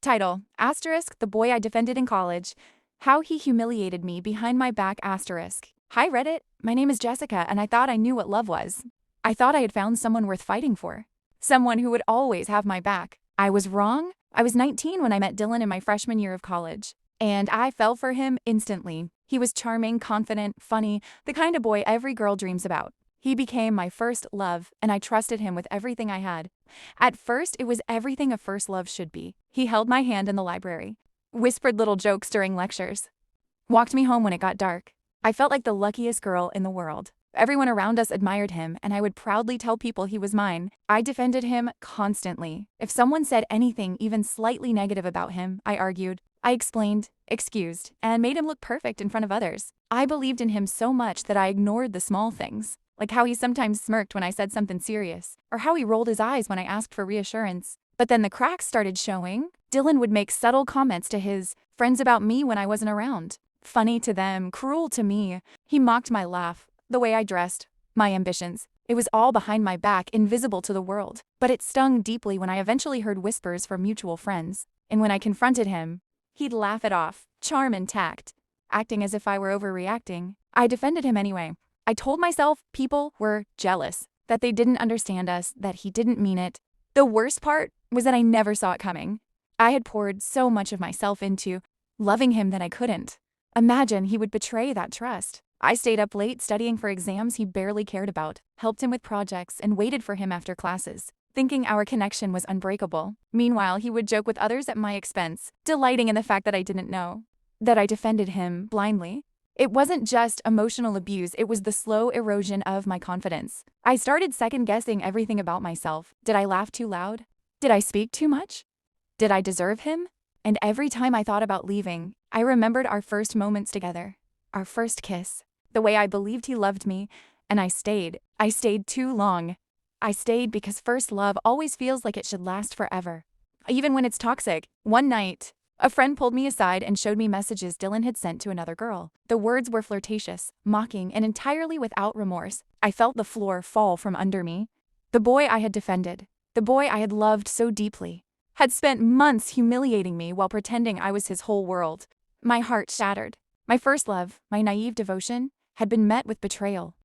Title: Asterisk, the boy I defended in college. How he humiliated me behind my back asterisk. Hi Reddit, my name is Jessica and I thought I knew what love was. I thought I had found someone worth fighting for. Someone who would always have my back. I was wrong. I was 19 when I met Dylan in my freshman year of college. And I fell for him instantly. He was charming, confident, funny, the kind of boy every girl dreams about. He became my first love, and I trusted him with everything I had. At first, it was everything a first love should be. He held my hand in the library, whispered little jokes during lectures, walked me home when it got dark. I felt like the luckiest girl in the world. Everyone around us admired him, and I would proudly tell people he was mine. I defended him constantly. If someone said anything even slightly negative about him, I argued. I explained, excused, and made him look perfect in front of others. I believed in him so much that I ignored the small things, like how he sometimes smirked when I said something serious, or how he rolled his eyes when I asked for reassurance. But then the cracks started showing. Dylan would make subtle comments to his friends about me when I wasn't around. Funny to them, cruel to me. He mocked my laugh, the way I dressed, my ambitions. It was all behind my back, invisible to the world. But it stung deeply when I eventually heard whispers from mutual friends. And when I confronted him, he'd laugh it off, charm and tact, acting as if I were overreacting. I defended him anyway. I told myself people were jealous, that they didn't understand us, that he didn't mean it. The worst part was that I never saw it coming. I had poured so much of myself into loving him that I couldn't imagine he would betray that trust. I stayed up late studying for exams he barely cared about, helped him with projects, and waited for him after classes, thinking our connection was unbreakable. Meanwhile, he would joke with others at my expense, delighting in the fact that I didn't know, that I defended him blindly. It wasn't just emotional abuse, it was the slow erosion of my confidence. I started second-guessing everything about myself. Did I laugh too loud? Did I speak too much? Did I deserve him? And every time I thought about leaving, I remembered our first moments together, our first kiss, the way I believed he loved me, and I stayed. I stayed too long. I stayed because first love always feels like it should last forever, even when it's toxic. One night, a friend pulled me aside and showed me messages Dylan had sent to another girl. The words were flirtatious, mocking, and entirely without remorse. I felt the floor fall from under me. The boy I had defended, the boy I had loved so deeply, had spent months humiliating me while pretending I was his whole world. My heart shattered. My first love, my naive devotion, had been met with betrayal.